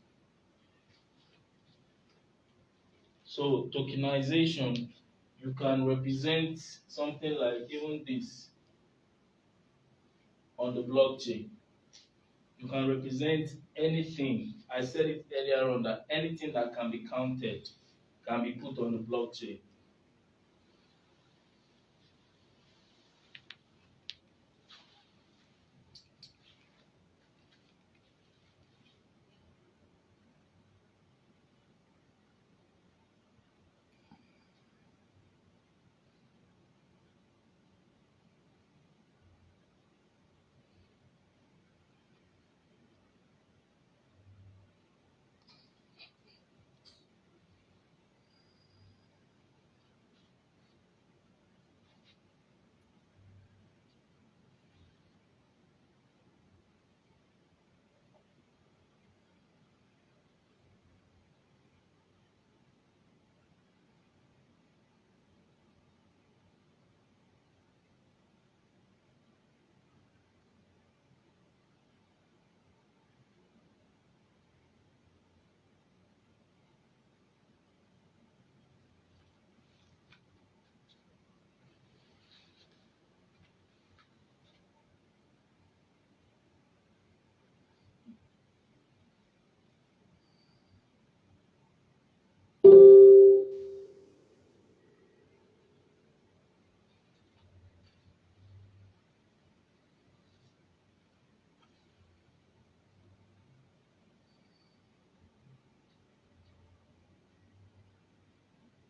So tokenization, you can represent something like even this on the blockchain. You can represent anything. I said it earlier on that anything that can be counted can be put on the blockchain.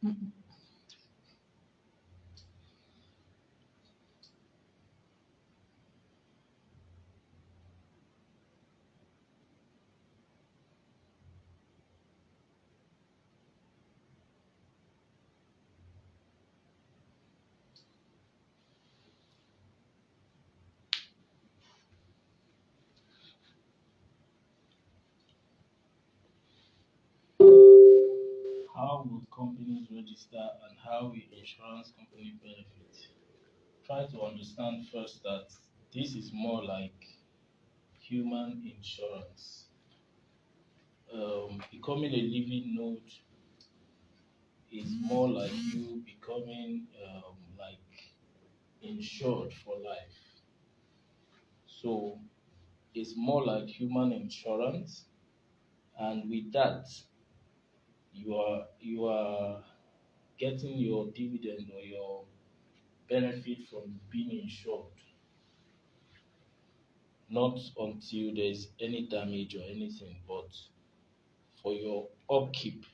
Mm-mm. how would companies register and how will insurance company benefit? Try to understand first that this is more like human insurance. Becoming a living node is more like you becoming like insured for life. So it's more like human insurance, and with that, you are getting your dividend or your benefit from being insured, not until there's any damage or anything, but for your upkeep.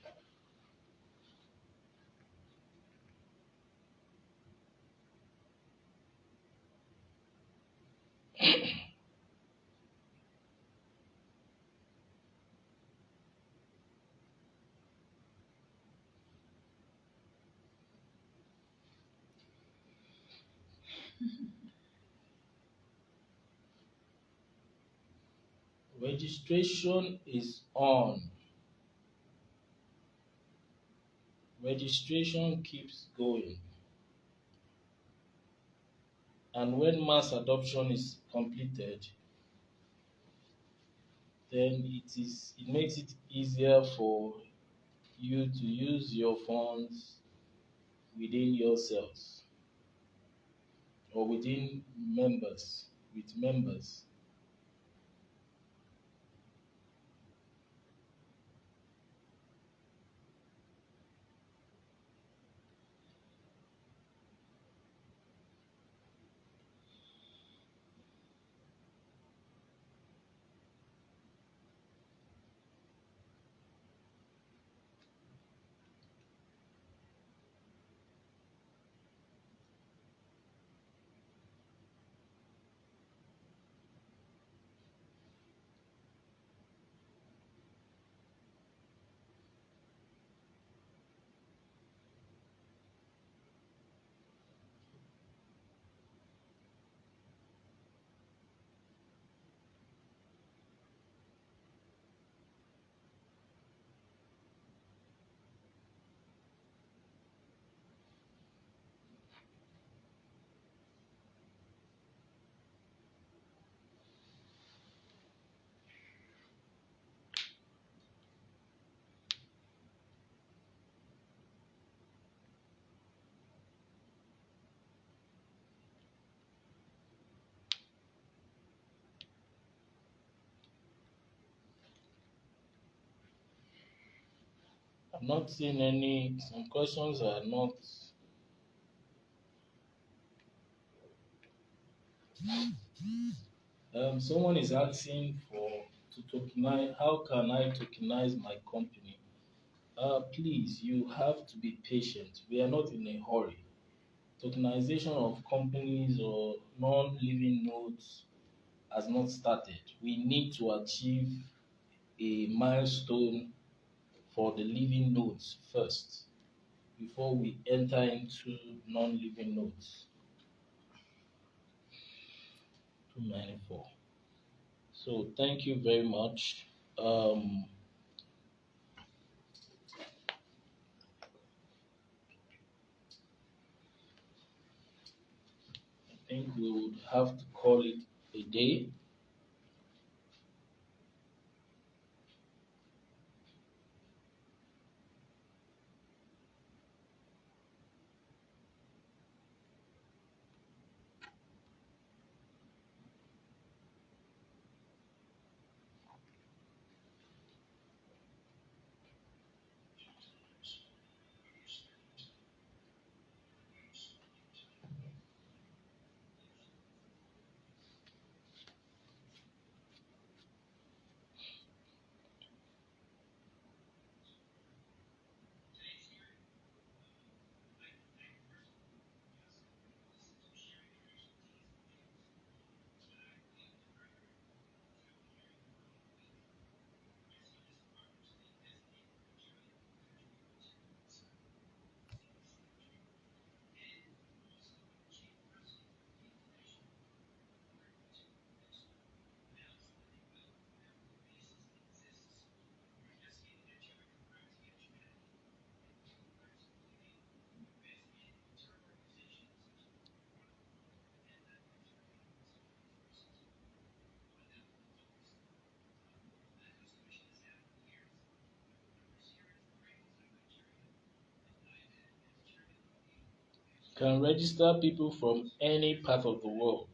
Registration is on. Registration keeps going. And when mass adoption is completed, then it makes it easier for you to use your funds within yourselves or within members with members. I'm not seeing any, some questions are not. Someone is asking for to tokenize. How can I tokenize my company? Please, you have to be patient. We are not in a hurry. Tokenization of companies or non-living nodes has not started. We need to achieve a milestone for the living nodes first before we enter into non-living nodes. 294. So thank you very much. I think we would have to call it a day. can register people from any part of the world.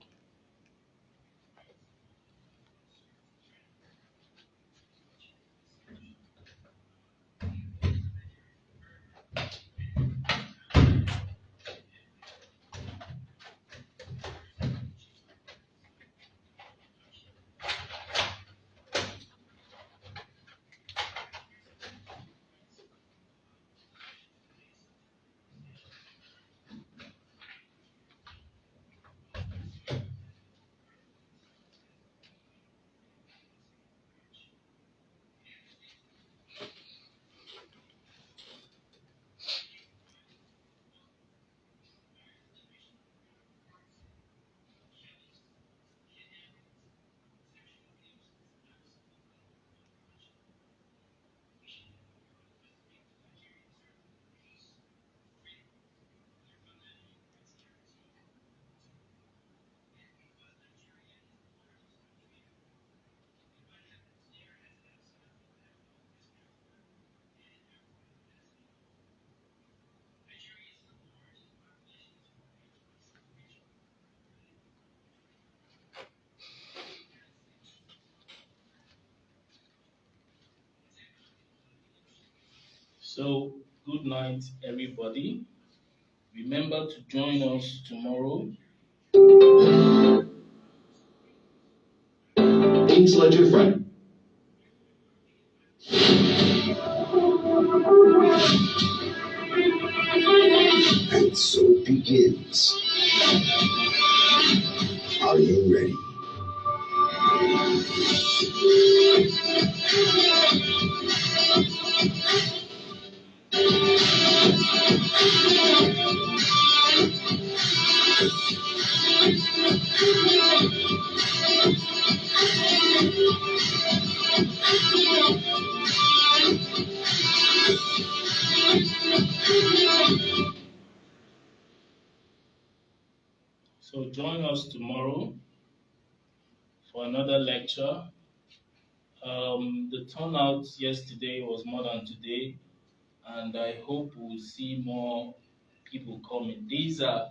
So, good night, everybody. Remember to join us tomorrow. Inks Ledger Friend. And so begins. Are you ready? So, join us tomorrow for another lecture. The turnout yesterday was more than today, and I hope we'll see more people coming. These are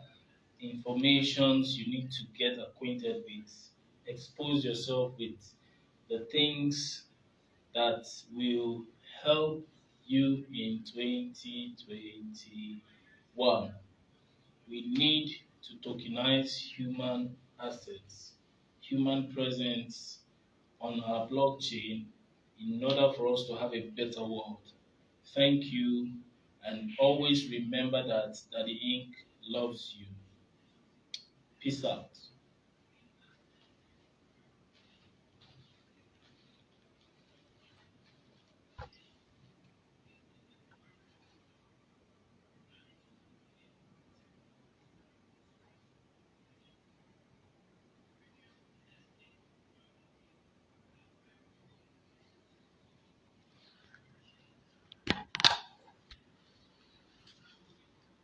informations you need to get acquainted with. Expose yourself with the things that will help you in 2021. We need to tokenize human assets, human presence on our blockchain in order for us to have a better world. Thank you, and always remember that the ink loves you. Peace out.